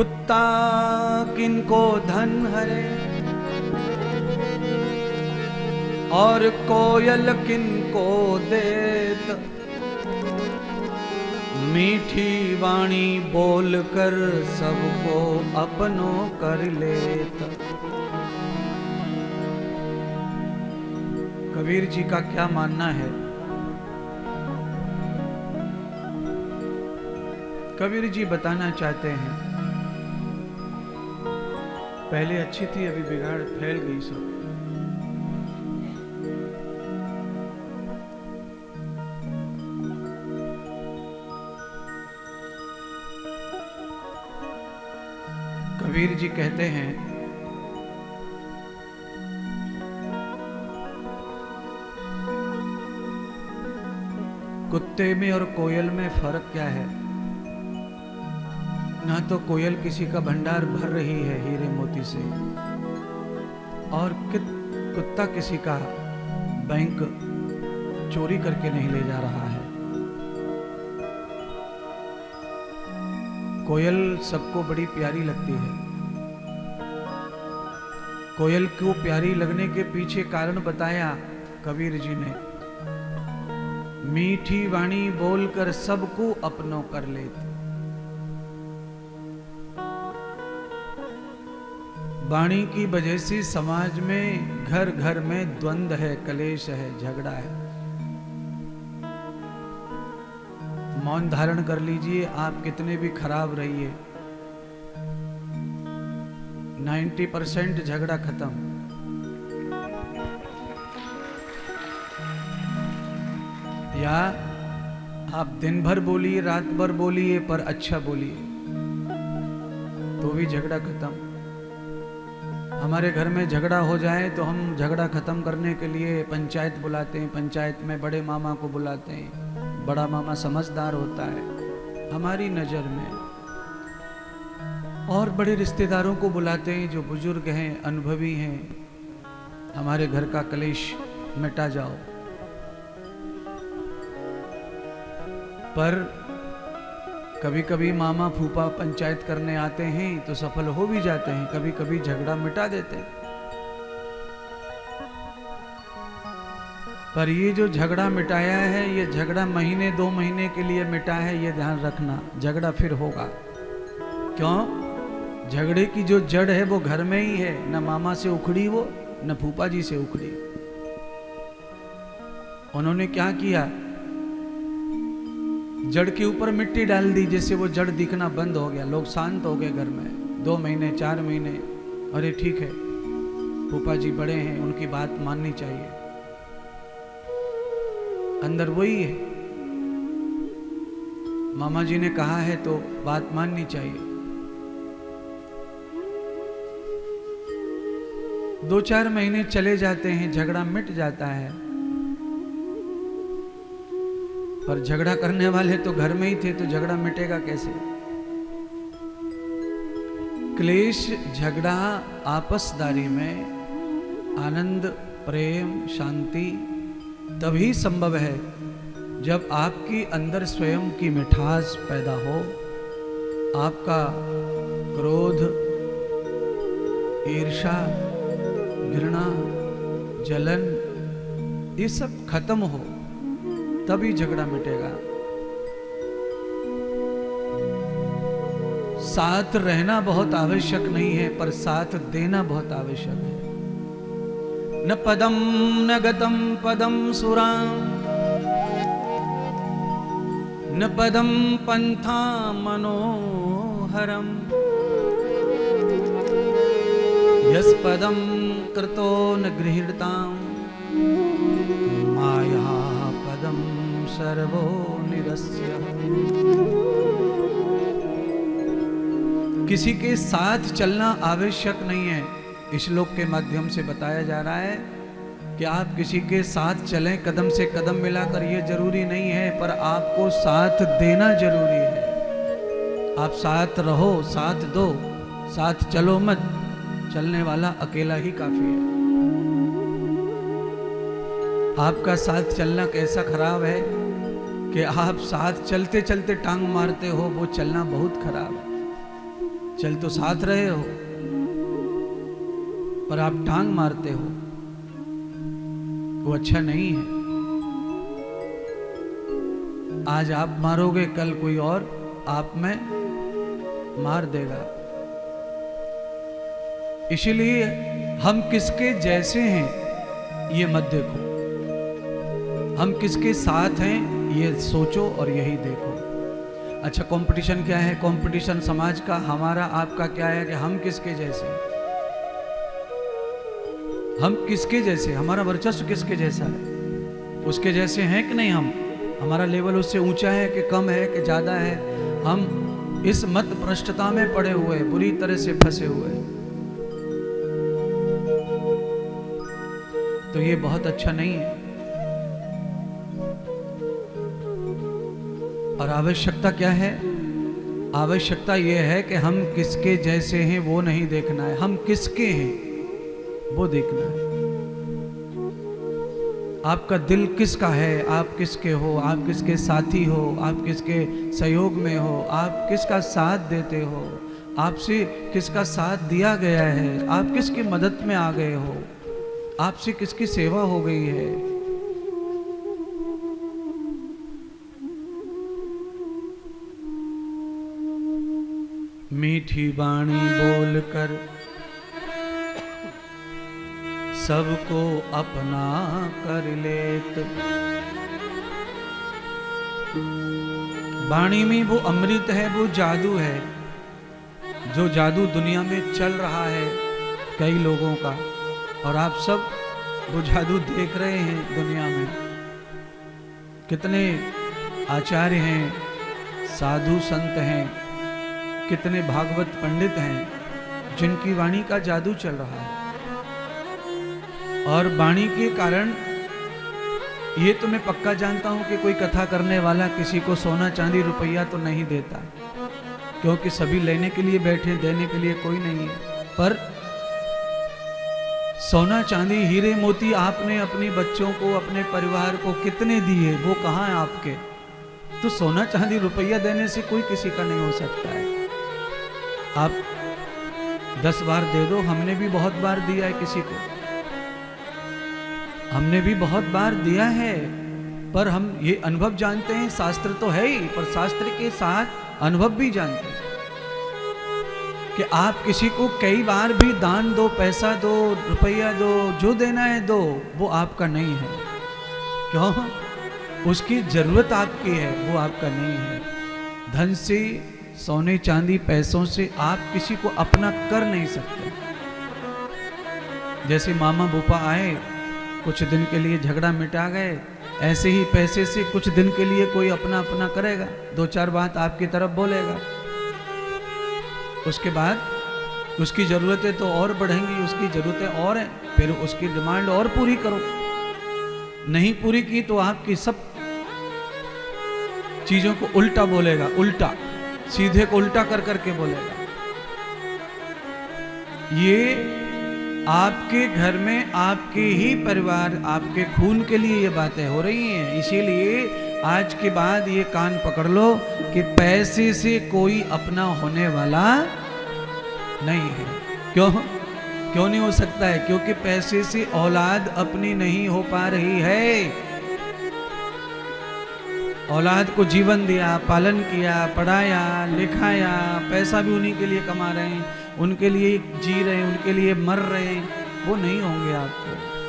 कुत्ता किनको धन हरे और कोयल किनको देत, मीठी वाणी बोलकर सबको अपनों कर लेत। कबीर जी का क्या मानना है? कबीर जी बताना चाहते हैं, पहले अच्छी थी, अभी बिगाड़ फैल गई सब। कबीर जी कहते हैं, कुत्ते में और कोयल में फर्क क्या है? ना तो कोयल किसी का भंडार भर रही है हीरे मोती से, और कुत्ता किसी का बैंक चोरी करके नहीं ले जा रहा है। कोयल सबको बड़ी प्यारी लगती है। कोयल को प्यारी लगने के पीछे कारण बताया कबीर जी ने, मीठी वाणी बोलकर सबको अपनों कर लेते। वाणी की वजह से समाज में घर घर में द्वंद्व है, कलेश है, झगड़ा है। मौन धारण कर लीजिए, आप कितने भी खराब रहिए, 90% झगड़ा खत्म। या आप दिन भर बोलिए, रात भर बोलिए, पर अच्छा बोलिए, तो भी झगड़ा खत्म। हमारे घर में झगड़ा हो जाए तो हम झगड़ा खत्म करने के लिए पंचायत बुलाते हैं, पंचायत में बड़े मामा को बुलाते हैं। बड़ा मामा समझदार होता है हमारी नज़र में, और बड़े रिश्तेदारों को बुलाते हैं जो बुजुर्ग हैं, अनुभवी हैं, हमारे घर का कलेश मिटा जाओ। पर कभी कभी मामा फूफा पंचायत करने आते हैं तो सफल हो भी जाते हैं, कभी कभी झगड़ा मिटा देते हैं। पर ये जो झगड़ा मिटाया है, ये झगड़ा महीने 2 महीने के लिए मिटा है, ये ध्यान रखना, झगड़ा फिर होगा। क्यों? झगड़े की जो जड़ है वो घर में ही है, न मामा से उखड़ी वो, न फूफा जी से उखड़ी। उन्होंने क्या किया? जड़ के ऊपर मिट्टी डाल दी, जैसे वो जड़ दिखना बंद हो गया, लोग शांत हो गए घर में। 2 महीने 4 महीने, अरे ठीक है, फूफा जी बड़े हैं, उनकी बात माननी चाहिए। अंदर वही है, मामा जी ने कहा है तो बात माननी चाहिए। 2-4 महीने चले जाते हैं, झगड़ा मिट जाता है। पर झगड़ा करने वाले तो घर में ही थे, तो झगड़ा मिटेगा कैसे? क्लेश, झगड़ा, आपसदारी में आनंद, प्रेम, शांति तभी संभव है जब आपकी अंदर स्वयं की मिठास पैदा हो। आपका क्रोध, ईर्ष्या, घृणा, जलन, ये सब खत्म हो, तभी झगड़ा मिटेगा। साथ रहना बहुत आवश्यक नहीं है, पर साथ देना बहुत आवश्यक है। न पदम न गतम पदम सुराम, न पदम पंथा मनोहरम, यस पदम कृतो न गृहीताम, माया पदम सर्वो निरस्य। किसी के साथ चलना आवश्यक नहीं है। इस श्लोक के माध्यम से बताया जा रहा है कि आप किसी के साथ चलें, कदम से कदम मिलाकर, ये जरूरी नहीं है, पर आपको साथ देना जरूरी है। आप साथ रहो, साथ दो, साथ चलो मत, चलने वाला अकेला ही काफी है। आपका साथ चलना कैसा खराब है कि आप साथ चलते चलते टांग मारते हो, वो चलना बहुत खराब है। चल तो साथ रहे हो, पर आप टांग मारते हो, वो अच्छा नहीं है। आज आप मारोगे, कल कोई और आप में मार देगा। इसीलिए हम किसके जैसे हैं ये मत देखो, हम किसके साथ हैं ये सोचो और यही देखो। अच्छा, कंपटीशन क्या है? कंपटीशन समाज का, हमारा आपका क्या है कि हम किसके जैसे हैं, हम किसके जैसे, हमारा वर्चस्व किसके जैसा है, उसके जैसे हैं कि नहीं हम, हमारा लेवल उससे ऊंचा है कि कम है कि ज्यादा है। हम इस मत भ्रष्टता में पड़े हुए, बुरी तरह से फंसे हुए, तो ये बहुत अच्छा नहीं है। और आवश्यकता क्या है? आवश्यकता यह है कि हम किसके जैसे हैं वो नहीं देखना है, हम किसके हैं वो देखना है। आपका दिल किसका है, आप किसके हो, आप किसके साथी हो, आप किसके सहयोग में हो, आप किसका साथ देते हो, आपसे किसका साथ दिया गया है, आप किसकी मदद में आ गए हो, आपसे किसकी सेवा हो गई है। मीठी वाणी बोलकर सबको अपना कर लेत। वाणी में वो अमृत है, वो जादू है, जो जादू दुनिया में चल रहा है कई लोगों का, और आप सब वो जादू देख रहे हैं दुनिया में। कितने आचार्य हैं, साधु संत हैं, कितने भागवत पंडित हैं जिनकी वाणी का जादू चल रहा है। और वाणी के कारण ये तो मैं पक्का जानता हूं कि कोई कथा करने वाला किसी को सोना चांदी रुपया तो नहीं देता, क्योंकि सभी लेने के लिए बैठे, देने के लिए कोई नहीं है। पर सोना चांदी हीरे मोती आपने अपने बच्चों को, अपने परिवार को कितने दिए, वो कहाँ है आपके? तो सोना चांदी रुपया देने से कोई किसी का नहीं हो सकता है। आप 10 बार दे दो, हमने भी बहुत बार दिया है किसी को, हमने भी बहुत बार दिया है, पर हम ये अनुभव जानते हैं, शास्त्र तो है ही, पर शास्त्र के साथ अनुभव भी जानते हैं कि आप किसी को कई बार भी दान दो, पैसा दो, रुपया दो, जो देना है दो, वो आपका नहीं है। क्यों? उसकी जरूरत आपकी है, वो आपका नहीं है। धन से, सोने चांदी, पैसों से आप किसी को अपना कर नहीं सकते। जैसे मामा बुपा आए, कुछ दिन के लिए झगड़ा मिटा गए, ऐसे ही पैसे से कुछ दिन के लिए कोई अपना अपना करेगा, 2-4 बात आपकी तरफ बोलेगा, उसके बाद उसकी ज़रूरतें तो और बढ़ेंगी, उसकी ज़रूरतें और हैं, फिर उसकी डिमांड और पूरी करो। नहीं पूरी की तो आपकी सब चीज़ों को उल्टा बोलेगा, उल्टा, सीधे को उल्टा कर करके बोलेगा। ये आपके घर में, आपके ही परिवार, आपके खून के लिए ये बातें हो रही हैं। इसीलिए आज के बाद ये कान पकड़ लो कि पैसे से कोई अपना होने वाला नहीं है। क्यों नहीं हो सकता है? क्योंकि पैसे से औलाद अपनी नहीं हो पा रही है। औलाद को जीवन दिया, पालन किया, पढ़ाया, लिखाया, पैसा भी उन्हीं के लिए कमा रहे हैं, उनके लिए जी रहे हैं, उनके लिए मर रहे हैं, वो नहीं होंगे आपको।